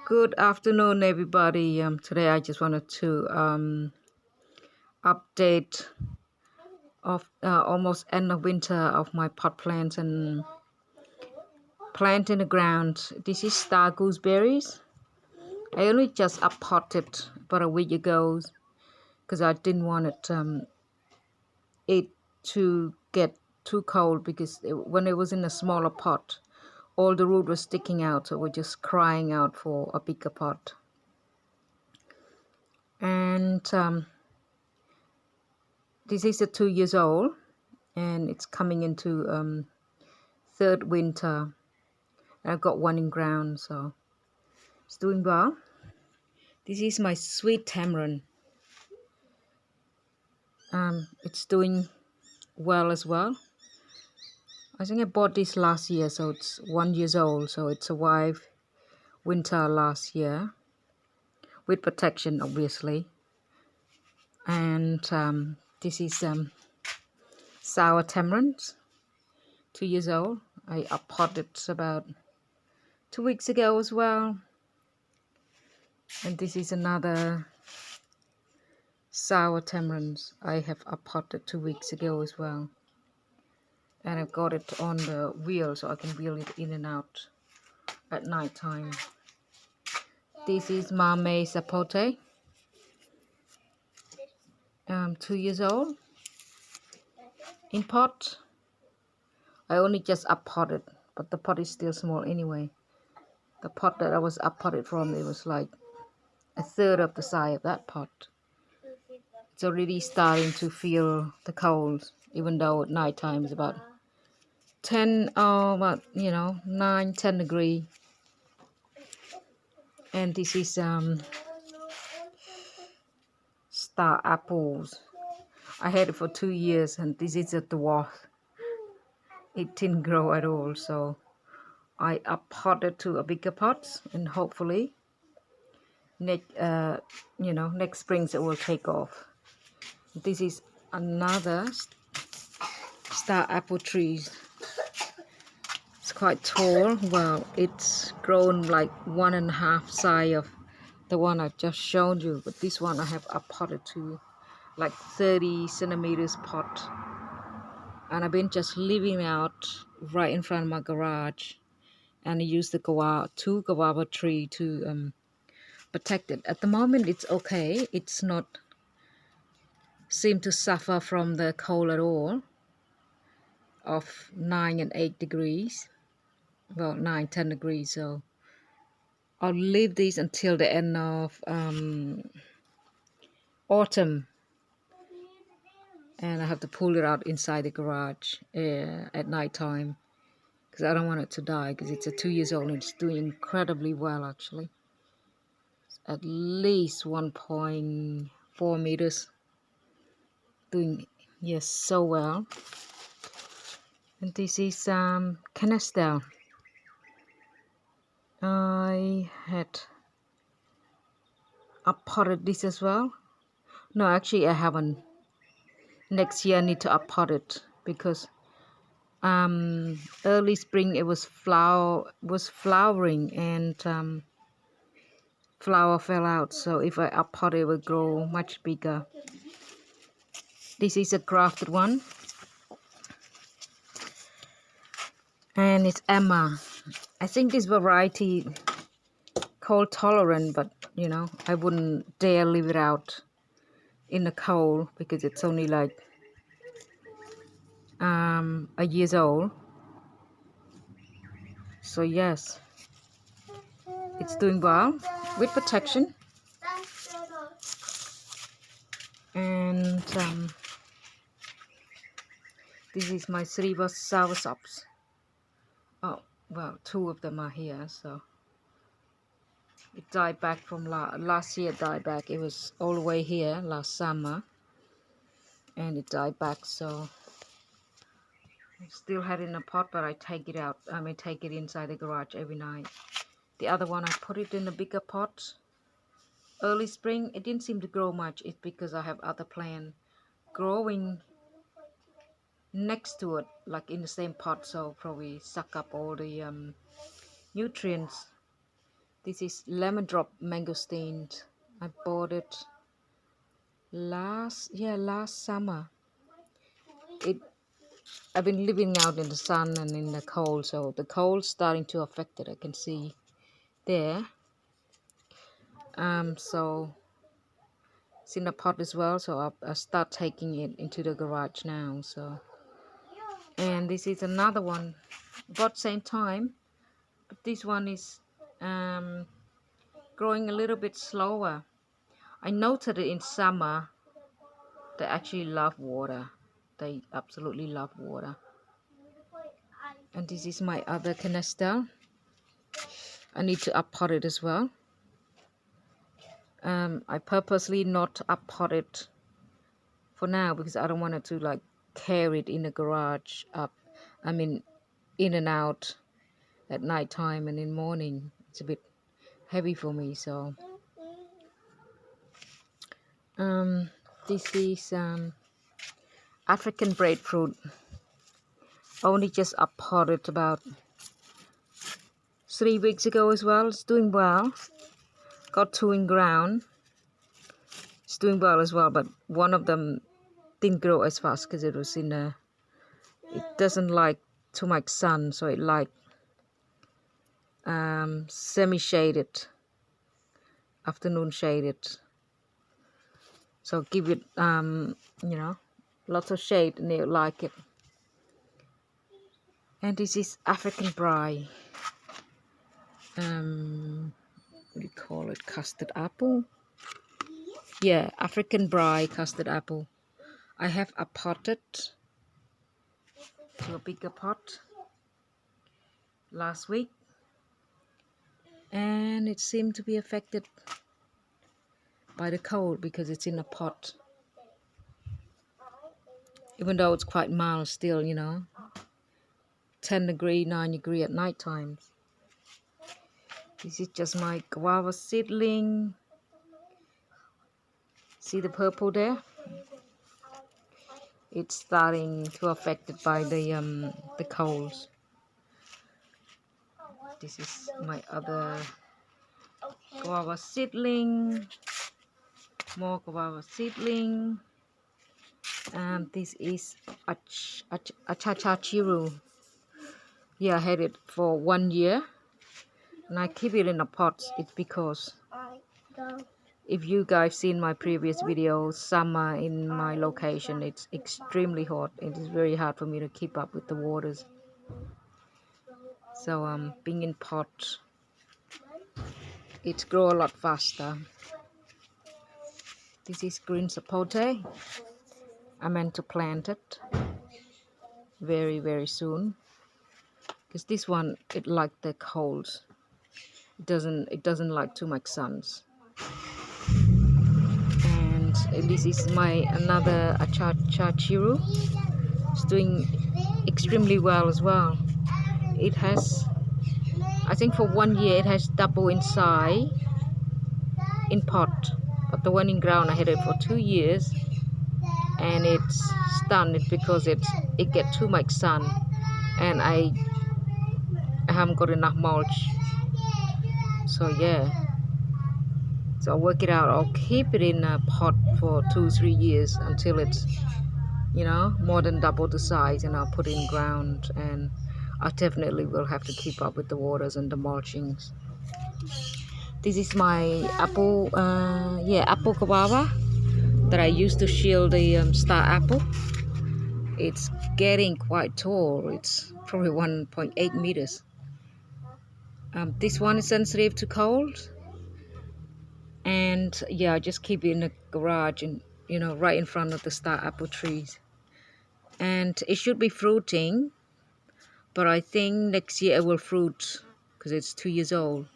Good afternoon, everybody. Today I just wanted to update of almost end of winter of my pot plants and plant in the ground. This is star gooseberries. I only just uppotted about a week ago because I didn't want it to get too cold because when it was in a smaller pot, all the root was sticking out, so we're just crying out for a bigger pot. And this is a 2 years old, and it's coming into third winter. I've got one in ground, so it's doing well. This is my sweet tamarind. It's doing well as well. I think I bought this last year, so it's 1 year old, so it survived winter last year with protection, obviously. And this is sour tamarind, 2 years old. I uppotted about 2 weeks ago as well. And this is another sour tamarind I have uppotted 2 weeks ago as well. And I've got it on the wheel so I can wheel it in and out at night time. This is Mame Sapote, 2 years old, in pot. I only just uppotted, but the pot is still small anyway. The pot that I was uppotted from, it was like a third of the size of that pot. It's already starting to feel the cold, even though at night time is about 9, 10 degrees. And this is star apples. I had it for 2 years, and this is a dwarf. It didn't grow at all, so I uppotted to a bigger pot, and hopefully next spring it will take off. This is another star apple tree. It's quite tall. Well, it's grown like 1.5 size of the one I've just shown you, but this one I have uppotted to like 30 centimeters pot, and I've been just leaving out right in front of my garage, and I use the guava tree to protect it. At the moment it's okay. It's not seem to suffer from the cold at all of 9 and 8 degrees. Well, 9, 10 degrees. So I'll leave these until the end of autumn, and I have to pull it out inside the garage at night time because I don't want it to die, because it's a 2 years old and it's doing incredibly well actually. It's at least 1.4 meters, doing so well. And this is Canestel. I had uppotted this as well. No, actually I haven't. Next year I need to uppot it because early spring it was flowering, and flower fell out, so if I uppot it, it will grow much bigger. This is a grafted one, and it's Emma. I think this variety cold tolerant, but I wouldn't dare leave it out in the cold because it's only like a years old. So yes, it's doing well with protection. And this is my Sriva sourshops. Oh well, 2 of them are here, so it died back from last year. Died back. It was all the way here last summer, and it died back. So I still had it in a pot, but I take it out. I may take it inside the garage every night. The other one I put it in a bigger pot. Early spring, it didn't seem to grow much. It's because I have other plants growing next to it, like in the same pot, so probably suck up all the nutrients. This is lemon drop mangosteen. I bought it last summer. I've been living out in the sun and in the cold, so the cold's starting to affect it. I can see there. So it's in a pot as well, so I'll start taking it into the garage now. So, and this is another one about same time, but this one is growing a little bit slower. I noted it in summer. They actually love water. They absolutely love water. And this is my other canister. I need to up-pot it as well. I purposely not up-pot it for now because I don't want it to like carry it in the garage in and out at night time and in morning. It's a bit heavy for me. So this is African breadfruit. Only just up-potted about 3 weeks ago as well. It's doing well. Got 2 in ground. It's doing well as well, but one of them didn't grow as fast because it was in a. It doesn't like too much sun, so it like semi-shaded, afternoon shaded. So give it lots of shade and they'll like it. And this is African Brie. What do you call it? Custard apple? Yeah, African Brie custard apple. I have potted to a bigger pot last week, and it seemed to be affected by the cold because it's in a pot. Even though it's quite mild still, 10 degree, 9 degree at night times. This is just my guava seedling. See the purple there? It's starting to affected by the colds. This is my other guava seedling. More guava seedling. This is achachachiru. Yeah, I had it for 1 year. And I keep it in a pot. It's because if you guys seen my previous video, summer in my location, it's extremely hot. It is very hard for me to keep up with the waters. So being in pot, it grows a lot faster. This is green sapote. I meant to plant it very, very soon. Because this one, it like the colds. It doesn't like too much suns. And this is my another achachachiru. It's doing extremely well as well. It has, I think for 1 year it has double in size in pot, but the one in ground I had it for 2 years, and it's stunned because it get too much sun, and I haven't got enough mulch. So yeah, so I'll work it out. I'll keep it in a pot for 2-3 years until it's more than double the size, and I'll put it in ground, and I definitely will have to keep up with the waters and the mulchings. This is my apple, apple guava that I used to shield the star apple. It's getting quite tall. It's probably 1.8 meters. This one is sensitive to cold, and yeah, I just keep it in the garage and right in front of the star apple trees. And it should be fruiting, but I think next year it will fruit because it's 2 years old.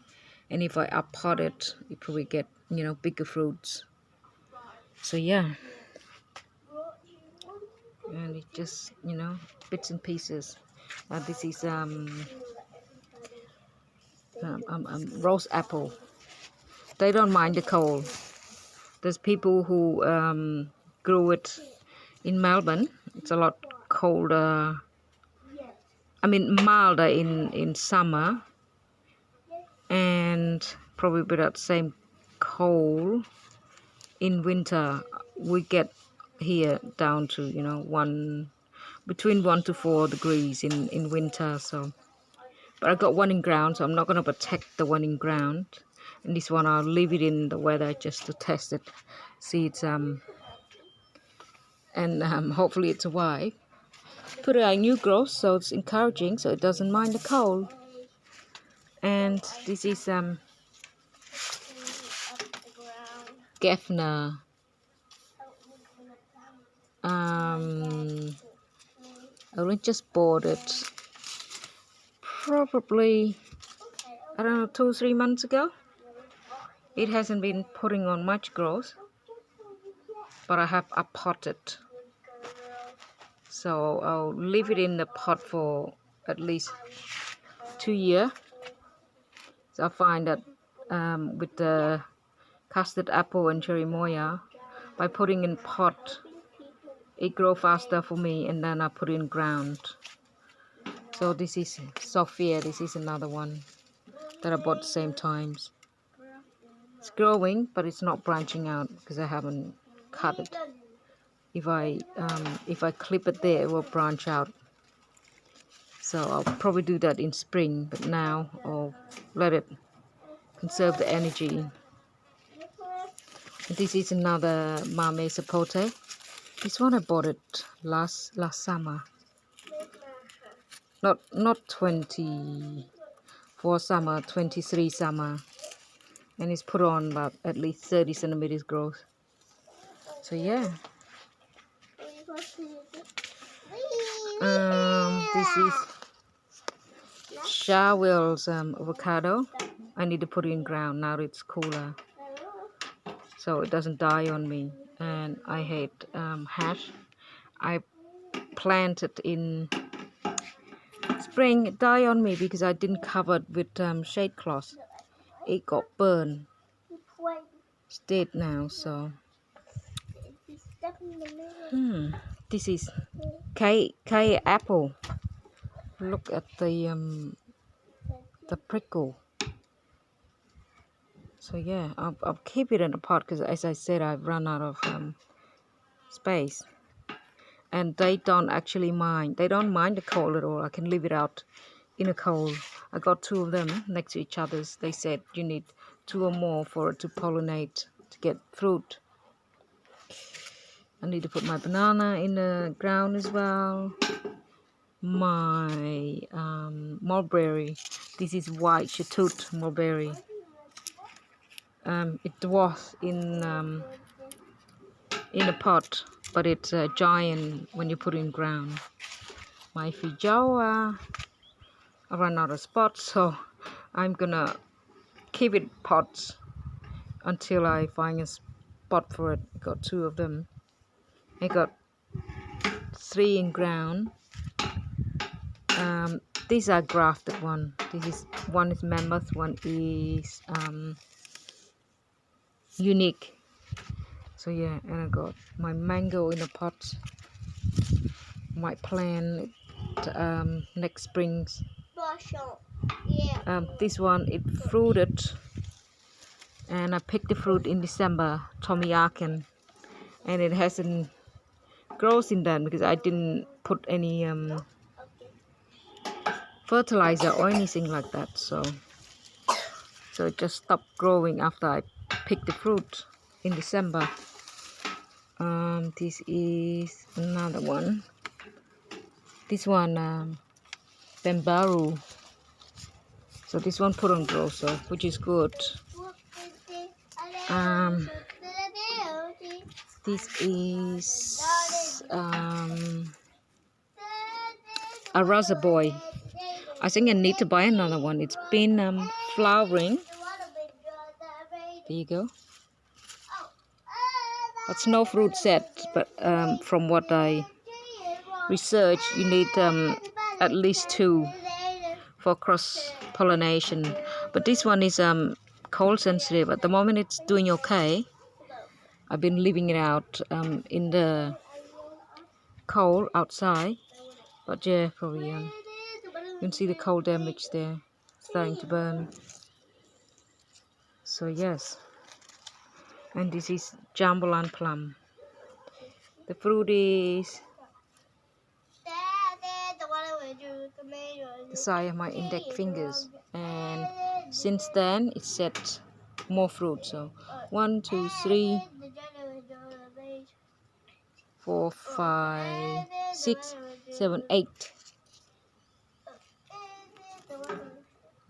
And if I up-pot it, you probably get bigger fruits. So yeah, and it just bits and pieces. This is rose apple. They don't mind the cold. There's people who grew it in Melbourne. It's a lot colder. Milder in summer, and probably without same cold. In winter we get here down to, you know, between 1 to 4 degrees in winter. So but I got one in ground, so I'm not going to protect the one in ground, and this one I'll leave it in the weather just to test it, see it's hopefully it's alive. Put it on new growth, so it's encouraging, so it doesn't mind the cold. And this is Gefner. I only just bought it probably, I don't know, 2 or 3 months ago. It hasn't been putting on much growth, but I have a potted, so I'll leave it in the pot for at least 2 years. So I find that with the custard apple and cherry moya, by putting in pot, it grows faster for me, and then I put in ground. So this is Sophia. This is another one that I bought the same times. It's growing, but it's not branching out because I haven't cut it. If I clip it there, it will branch out. So I'll probably do that in spring, but now I'll let it conserve the energy. This is another Mame Sapote. This one I bought it last summer. Not 24 summer, 23 summer. And it's put on about at least 30 centimeters growth. So yeah. This is Charwell's avocado. I need to put it in ground now that it's cooler, so it doesn't die on me. And I hate hash. I planted in spring. It died on me because I didn't cover it with shade cloth. It got burned. It's dead now. So this is K apple. Look at the prickle. So yeah, I'll keep it in a pot because, as I said, I've run out of space. And they don't actually mind. They don't mind the cold at all. I can leave it out in a cold. I got 2 of them next to each other. They said you need 2 or more for it to pollinate, to get fruit. I need to put my banana in the ground as well. My mulberry. This is white Shatut mulberry. It dwarfs in a pot, but it's a giant when you put it in ground. My feijoa, I ran out of spots, so I'm gonna keep it pots until I find a spot for it. I got 2 of them. I got 3 in ground. These are grafted one. One is mammoth, one is unique. So yeah, and I got my mango in a pot. Might plant it next spring. This one, it fruited, and I picked the fruit in December, Tomiyakin, and it hasn't grown in then because I didn't put any fertilizer or anything like that. So it just stopped growing after I picked the fruit in December. This is another one. This one, Bambaru. So this one put on growth, so which is good. This is a Rasa boy. I think I need to buy another one. It's been flowering. There you go. But no fruit set. But from what I researched, you need at least 2 for cross pollination. But this one is cold sensitive. At the moment, it's doing okay. I've been leaving it out in the cold outside. But yeah, probably you can see the cold damage there, starting to burn. So yes, and this is jambalaya plum. The fruit is the size of my index fingers, and since then it set more fruit. So 1, 2, 3, 4, 5, 6, 7, 8,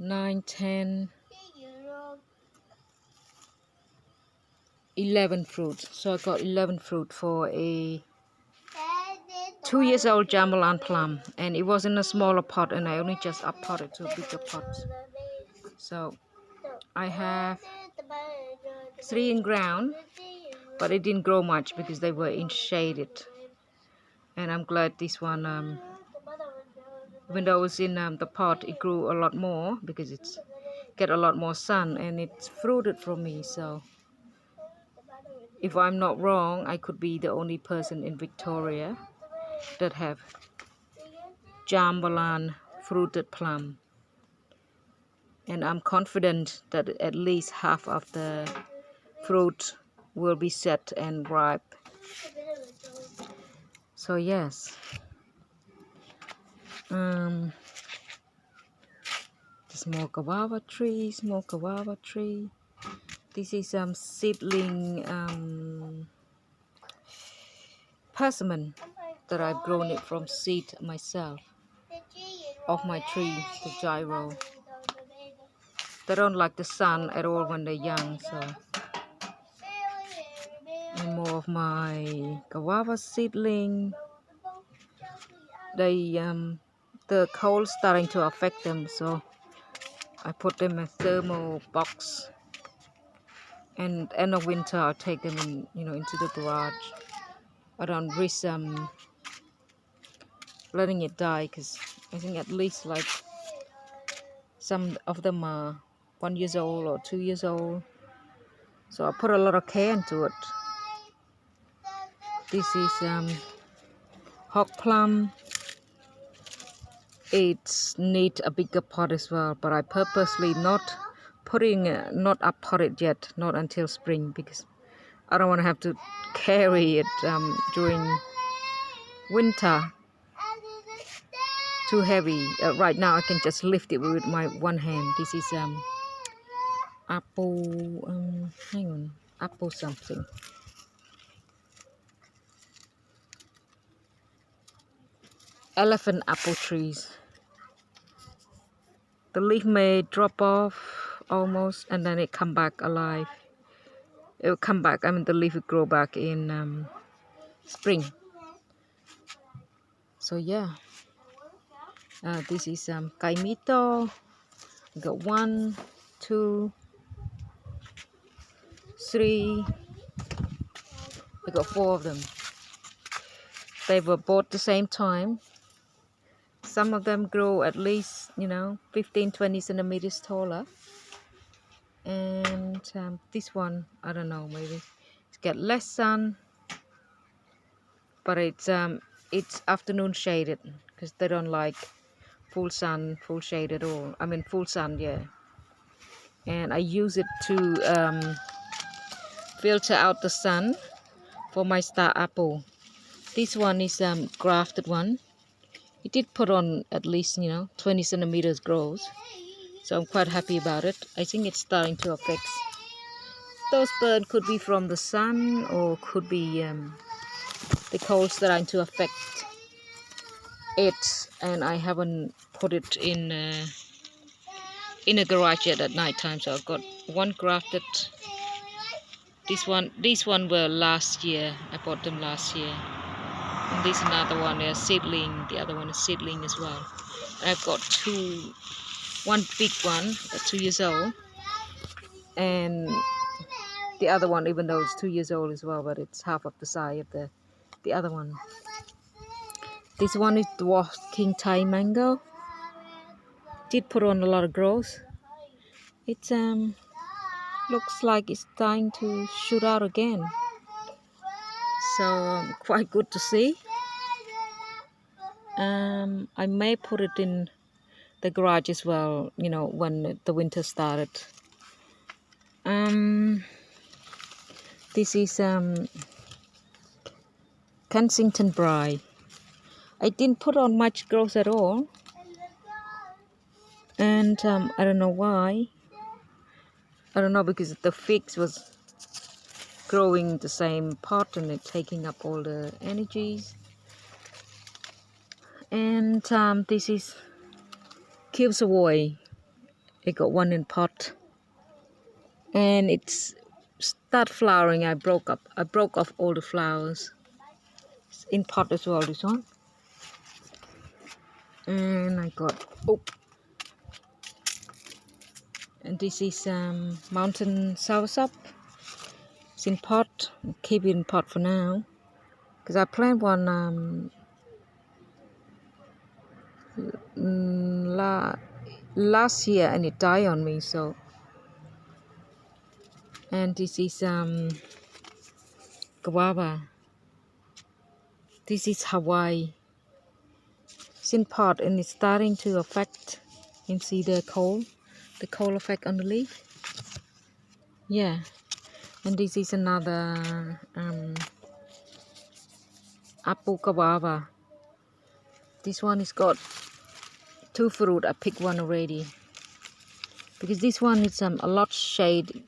9, 10, 11 fruits. So I got 11 fruit for a 2-year-old jambalaya plum, and it was in a smaller pot, and I only just up potted to a bigger pot. So I have 3 in ground, but it didn't grow much because they were in shaded. And I'm glad this one, even though it was in the pot, it grew a lot more because it's get a lot more sun, and it's fruited from me. So if I'm not wrong, I could be the only person in Victoria that have jambalaya fruited plum, and I'm confident that at least half of the fruit will be set and ripe. So yes, the small guava tree, This is seedling persimmon that I've grown it from seed myself of my tree, the gyro. They don't like the sun at all when they're young, so. And more of my guava seedling. They the cold starting to affect them, so I put them in a thermal box. And end of winter, I'll take them in, into the garage. I don't risk letting it die, because I think at least like some of them are 1 year old or 2 years old. So I put a lot of care into it. This is hog plum. It needs a bigger pot as well, but I purposely not up potted yet, not until spring, because I don't want to have to carry it during winter. Too heavy. Right now I can just lift it with my one hand. This is apple, hang on, apple something. Elephant apple trees. The leaf may drop off almost, and then it come back alive. It will come back, the leaf will grow back in spring. So yeah, this is kaimito. I got 1, 2, 3. I got 4 of them. They were bought the same time. Some of them grow at least 15-20 centimeters taller, and this one, I don't know, maybe it's got less sun, but it's afternoon shaded, because they don't like full shade at all. Full sun, yeah. And I use it to filter out the sun for my star apple. This one is grafted one. It did put on at least 20 centimeters grows, so I'm quite happy about it. I think it's starting to affect. Those birds could be from the sun, or could be the cold starting to affect it, and I haven't put it in a garage yet at night time. So I've got one grafted. These one were last year. I bought them last year. And this another one is seedling. The other one is seedling as well. And I've got one big one, 2 years old, and the other one, even though it's 2 years old as well, but it's half of the size of the other one. This one is dwarf king Thai mango. Did put on a lot of growth. It looks like it's starting to shoot out again. So quite good to see. I may put it in the garage as well, when the winter started. This is Kensington Brie. I didn't put on much growth at all, and I don't know why. I don't know, because the figs was growing the same pot and it taking up all the energies. And this is Kilsaway. I got one in pot, and it's start flowering. I broke off all the flowers. It's in pot as well, this one. And I got and this is mountain soursop. It's in pot. I'll keep it in pot for now, because I planted one last year and it died on me. So, and this is guava. This is Hawaii. It's in pot and it's starting to affect. You can see the coal effect on the leaf. Yeah. And this is another apple guava. This one has got 2 fruit. I picked one already, because this one is a lot shade,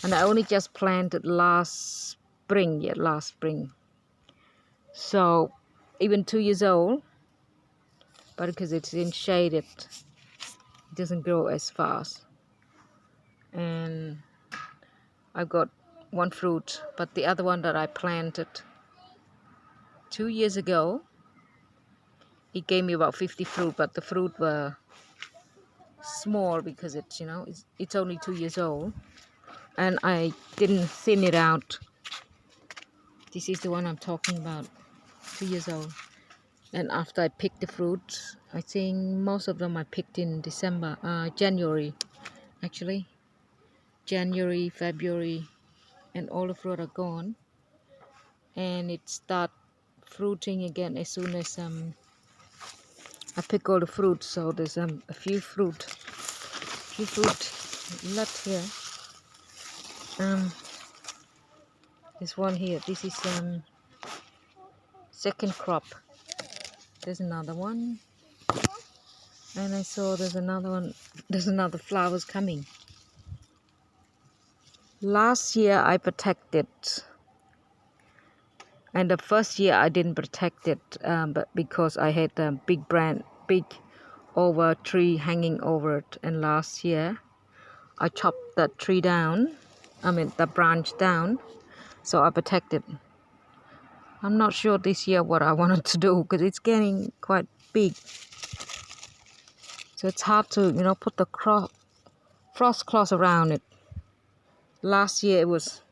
and I only just planted last spring. So even 2 years old, but because it's in shade, it doesn't grow as fast. And I've got 1 fruit, but the other one that I planted 2 years ago, it gave me about 50 fruit, but the fruit were small because it's, you know, it's only 2 years old, and I didn't thin it out. This is the one I'm talking about, 2 years old. And after I picked the fruit, I think most of them I picked in January, actually. January, February, and all the fruit are gone. And it start fruiting again as soon as I pick all the fruit. So there's a few fruit left here. This one here, this is second crop. There's another one, and I saw there's another one. There's another flowers coming. Last year I protected, and the first year I didn't protect it, but because I had a big over tree hanging over it, and last year I chopped that tree down. The branch down, so I protected. I'm not sure this year what I wanted to do, because it's getting quite big. So it's hard to, you know, put the frost cloth around it. Last year it was,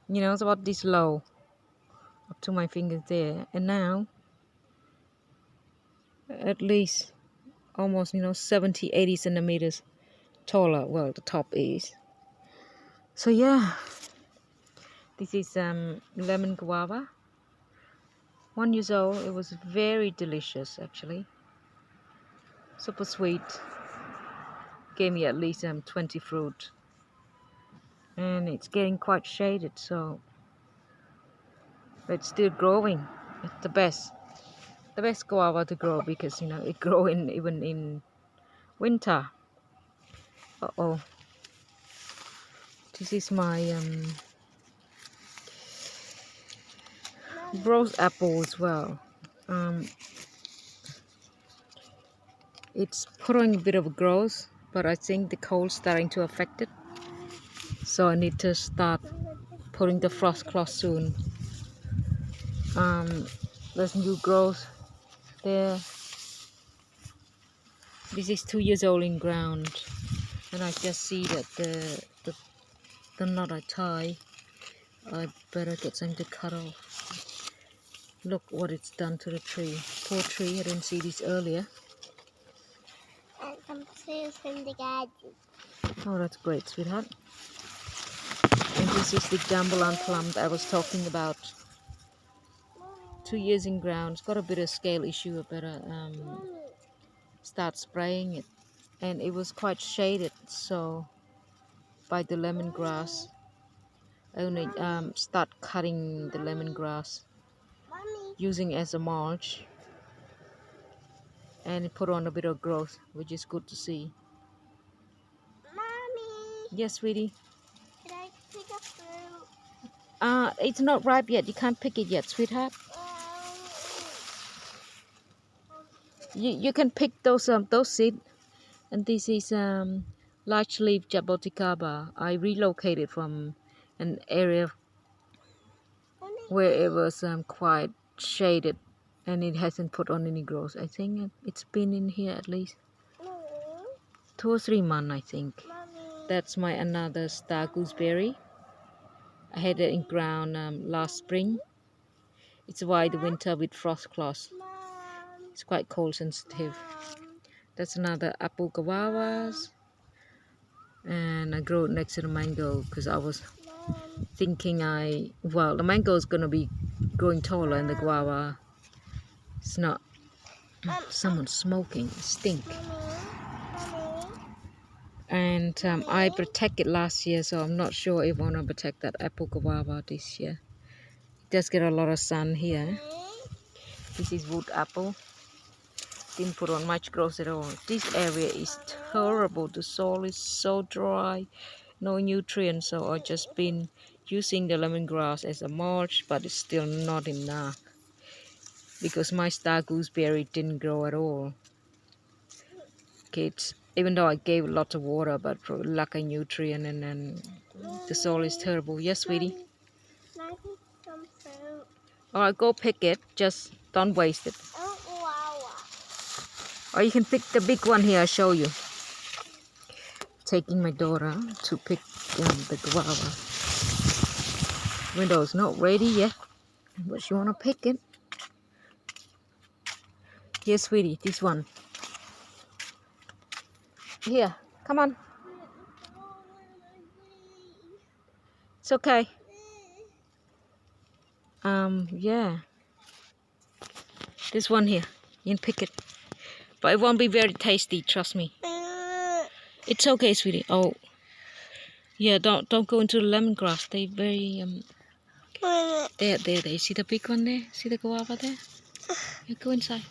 you know, it's about this low, up to my fingers there. And now, at least almost, you know, 70, 80 centimeters taller. Well, the top is. So yeah, this is lemon guava. 1 year old. It was very delicious, actually. Super sweet. Gave me at least 20 fruit. And it's getting quite shaded, so it's still growing. It's the best guava to grow, because, you know, it grows even in winter. This is my rose apple as well. It's putting a bit of growth, but I think the cold's starting to affect it, so I need to start putting the frost cloth soon. There's new growth there. This is 2 years old in ground, and I just see that the knot I tie, I better get something to cut off. Look what it's done to the tree. Poor tree, I didn't see this earlier. And some fruits in the garden. Oh, that's great, sweetheart. And this is the jambalon plum that I was talking about. 2 years in ground. It's got a bit of scale issue. I better start spraying it. And it was quite shaded, so by the lemongrass. I only start cutting the lemongrass, Mommy. using as a mulch, and it put on a bit of growth, which is good to see. Mommy. Yes, sweetie. Can I pick a fruit? It's not ripe yet. You can't pick it yet, sweetheart. You can pick those seeds. And this is large leaf jaboticaba. I relocated from an area where it was quite shaded, and it hasn't put on any growth. I think it's been in here at least 2 or 3 months, I think. That's my another star gooseberry. I had it in ground last spring. It's why the winter with frost claws. It's quite cold sensitive. That's another apple guavas. And I grew it next to the mango because I was thinking the mango is going to be growing taller, and the guava it's not. Someone's smoking, it stink. And I protected it last year, so I'm not sure if I want to protect that apple guava this year. It does get a lot of sun here. This is wood apple. Didn't put on much growth at all. This area is terrible. The soil is so dry, no nutrients, so I've just been using the lemongrass as a mulch, but it's still not enough because my star gooseberry didn't grow at all. Even though I gave lots of water, but for lack of nutrient, and then the soil is terrible. Yes, sweetie? Can I pick some fruit? Alright, go pick it. Just don't waste it. Or you can pick the big one here, I'll show you. Taking my daughter to pick the guava. Window's not ready yet, but she wanna pick it. Here, sweetie, this one. Here, come on. It's okay. Yeah. This one here, you can pick it. But it won't be very tasty, trust me. It's okay, sweetie. Oh, yeah, don't go into the lemongrass. They very there. See the big one there? See the guava there? Yeah, go inside.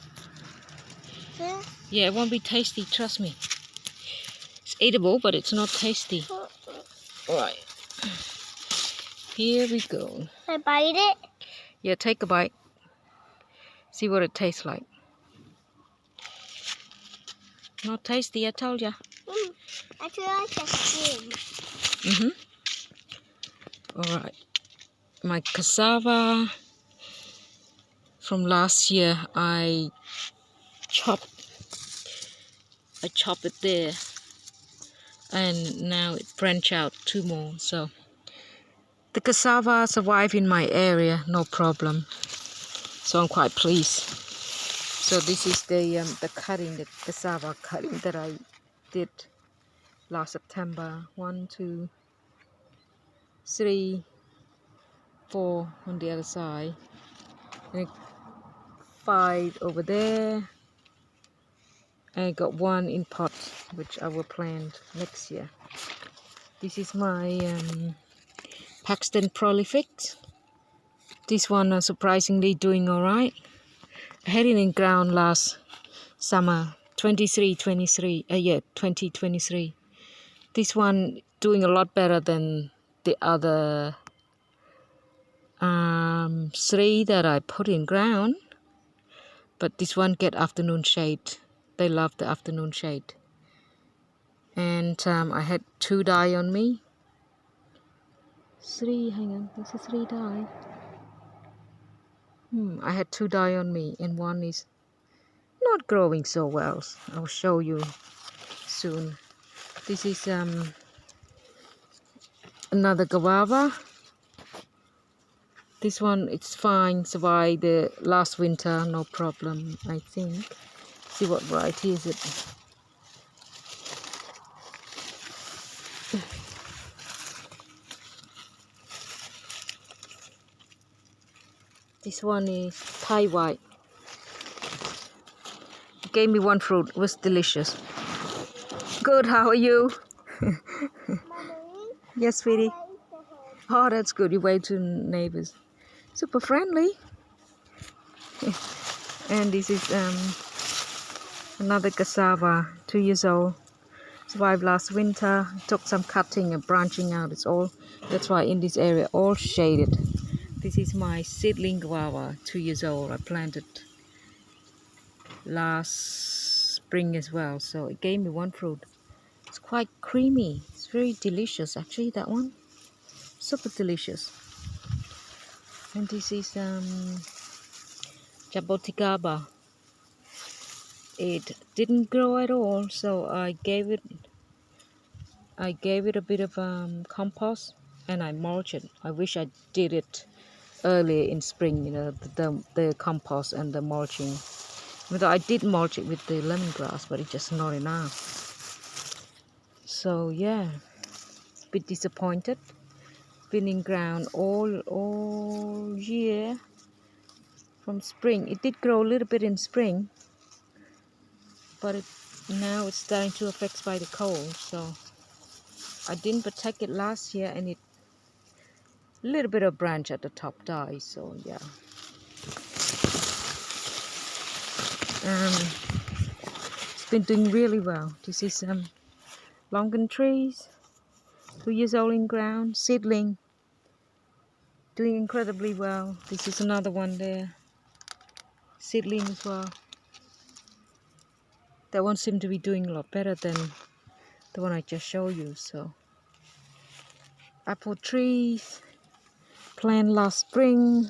Yeah, it won't be tasty, trust me. It's eatable, but it's not tasty. Alright. Here we go. I bite it? Yeah, take a bite. See what it tastes like. Not tasty, I told ya. I feel like a skin. Alright. My cassava from last year, I chopped it there, and now it branched out 2 more. So the cassava survived in my area, no problem. So I'm quite pleased. So this is the cassava cutting that I did last September. 1, 2, 3, 4 on the other side, and 5 over there. I got 1 in pot, which I will plant next year. This is my Paxton Prolific. This one is surprisingly doing alright. I had it in ground last summer, 2023. This one doing a lot better than the other 3 that I put in ground. But this one get afternoon shade. They love the afternoon shade. And I had 2 die on me. 3, hang on, this is 3 die. I had 2 die on me, and 1 is not growing so well. I'll show you soon. This is another guava. This one, it's fine, survived the last winter, no problem, I think. See what variety is it. This one is Thai white. Gave me 1 fruit, it was delicious. Good, how are you? Mommy, Yes, sweetie. Oh, that's good. You wave to neighbors. Super friendly. And this is another cassava, 2 years old. Survived last winter. Took some cutting and branching out. That's why in this area all shaded. This is my seedling guava, 2 years old. I planted last spring as well, so it gave me one fruit. It's quite creamy. It's very delicious actually, that one. Super delicious. And this is jaboticaba. It didn't grow at all, so I gave it a bit of compost and I mulched it. I wish I did it earlier in spring, the compost and the mulching. But I did mulch it with the lemongrass, but it's just not enough. So yeah, a bit disappointed. Been in ground all year from spring. It did grow a little bit in spring, but now it's starting to affect by the cold. So I didn't protect it last year, and a little bit of branch at the top died. So yeah, it's been doing really well. This is longan trees, 2 years old in ground, seedling, doing incredibly well. This is another one there, seedling as well. That one seemed to be doing a lot better than the one I just showed you. So apple trees planted last spring,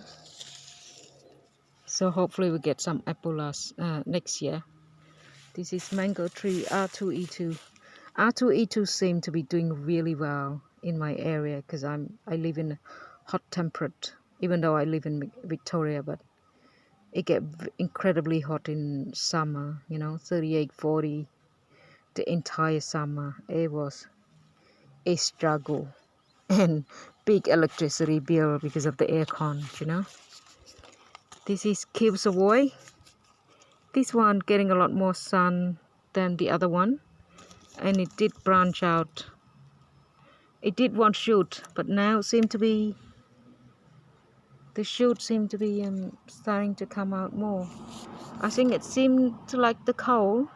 so hopefully we get some apple next year. This is mango tree R2E2. R2E2 seem to be doing really well in my area because I live in hot temperate, even though I live in Victoria, but it get incredibly hot in summer, 38, 40 the entire summer. It was a struggle and big electricity bill because of the aircon. This is Kill Savoy. This one getting a lot more sun than the other one, and it did branch out. It did one shoot, but now the shoot seem to be starting to come out more. I think it seemed to like the cold.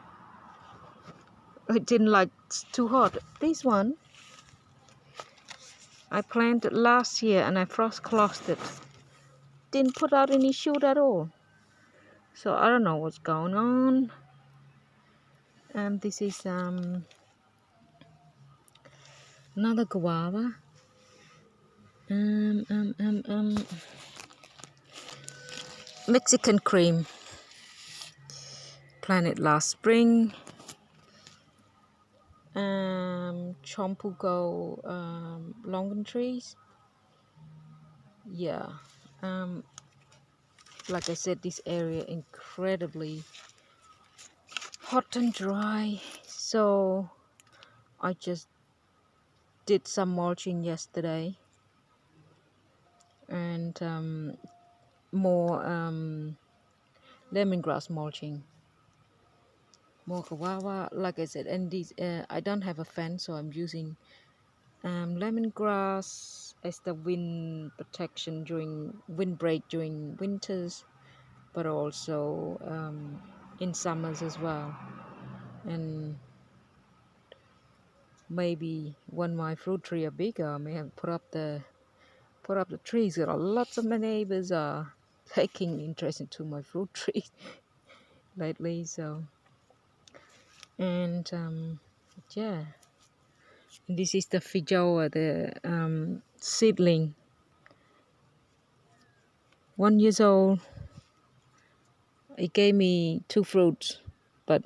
It didn't like too hot. This one I planted last year and I frost closed it. Didn't put out any shoot at all. So I don't know what's going on. And this is another guava. Mexican cream. Planted last spring. Chompugo longan trees. Yeah. Like I said, this area incredibly hot and dry. So I just did some mulching yesterday. And more lemongrass mulching, more guava, like I said. And these I don't have a fan, so I'm using lemongrass as the wind protection during windbreak during winters, but also in summers as well. And maybe when my fruit tree are bigger, I may have put up the trees. There are lots of my neighbors are taking interest into my fruit trees lately. So, and yeah, and this is the feijoa, the seedling, 1 year old. It gave me 2 fruits, but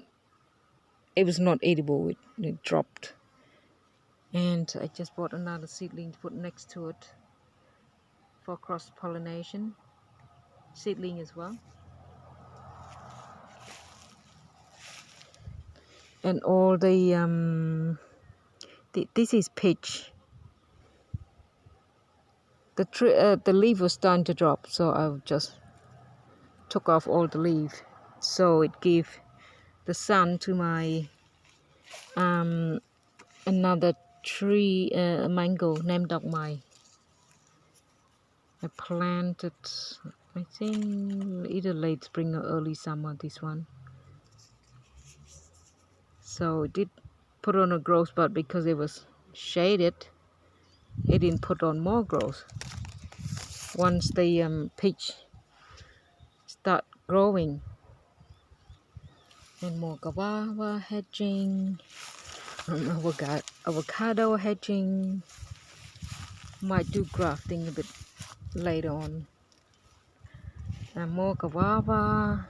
it was not edible. It dropped, and I just bought another seedling to put next to it for cross pollination. Seedling as well. And all the this is peach. The leaf was starting to drop, so I just took off all the leaf, so it gave the sun to my another tree, mango named Dog Mai. I planted, I think, either late spring or early summer, this one. So it did put on a growth, but because it was shaded, it didn't put on more growth. Once the peach start growing, and more guava hedging, avocado hedging, might do grafting a bit later on. And more guava,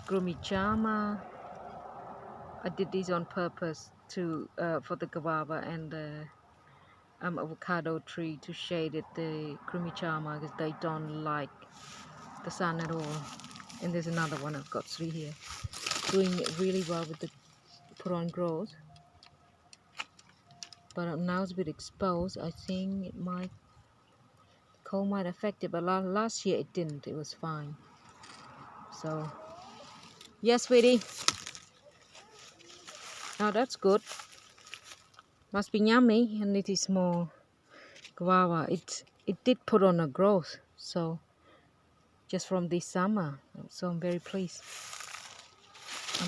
grumichama. I did these on purpose to for the guava and the avocado tree to shade it, the grumichama, because they don't like the sun at all. And there's another one, I've got 3 here, doing really well with the put on growth. But now it's a bit exposed. I think it might, cold might affect it, but last year it didn't. It was fine. So, yes, sweetie. Now that's good. Must be yummy, and it is more guava. It did put on a growth, so just from this summer. So I'm very pleased.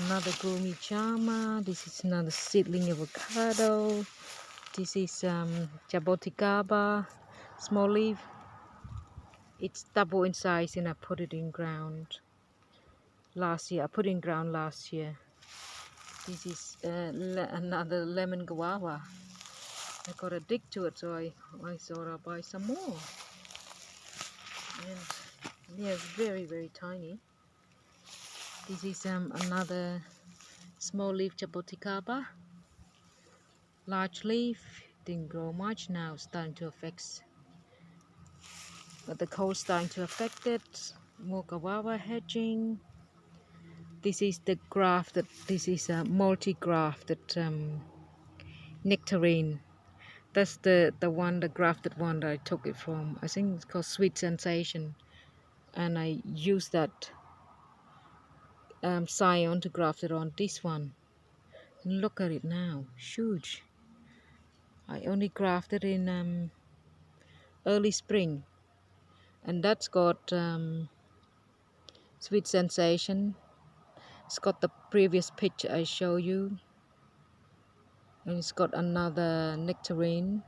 Another gloomy chama. This is another seedling avocado. This is jaboticaba, small leaf. It's double in size, and I put it in ground last year. I put it in ground last year. This is another lemon guava. I got addicted to it, so I thought I'll buy some more. And yeah, it's very, very tiny. This is another small leaf jaboticaba. Large leaf, didn't grow much, now starting to affect. But the cold starting to affect it. More guava hedging. This is the grafted, this is a multi-grafted nectarine. That's the one, the grafted one that I took it from. I think it's called Sweet Sensation. And I used that scion to graft it on this one. And look at it now, huge. I only grafted in early spring. And that's got Sweet Sensation. It's got the previous picture I show you. And it's got another nectarine.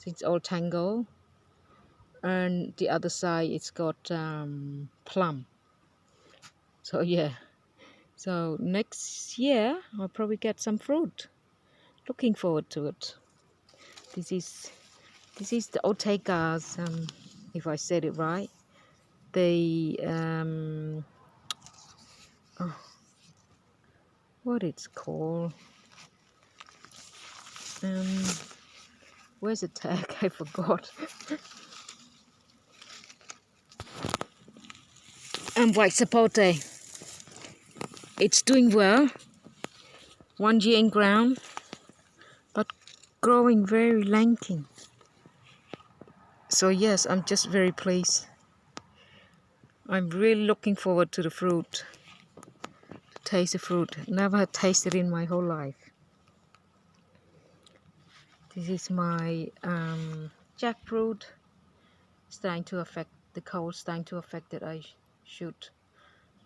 It's all tango. And the other side it's got plum. So yeah, so next year I'll probably get some fruit. Looking forward to it. This is the Ortega's, if I said it right, the oh, what it's called, where's the tag? I forgot. White sapote. It's doing well. 1 year in ground, but growing very lengthy. So yes, I'm just very pleased. I'm really looking forward to the fruit. To taste the fruit. Never had tasted it in my whole life. This is my jackfruit. Starting to affect the cold. Starting to affect it. I should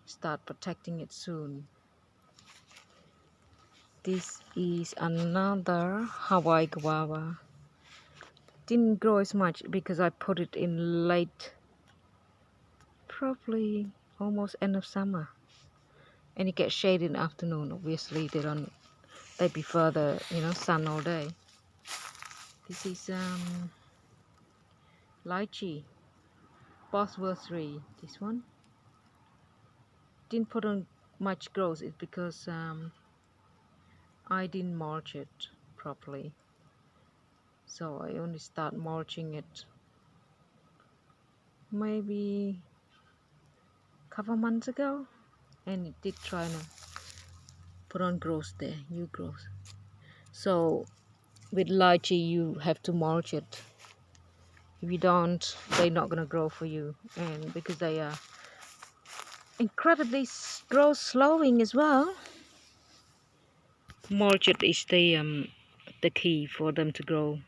start protecting it soon. This is another Hawaii guava. Didn't grow as much because I put it in late, probably almost end of summer. And it gets shade in the afternoon. Obviously they prefer the sun all day. This is lychee, Bosworth 3. This one didn't put on much growth. It's because I didn't mulch it properly. So I only start mulching it maybe a couple months ago, and it did try to put on growth there, new growth. So with lychee you have to mulch it. If you don't, they're not gonna grow for you, and because they are incredibly growth slowing as well. Mulch it is the the key for them to grow.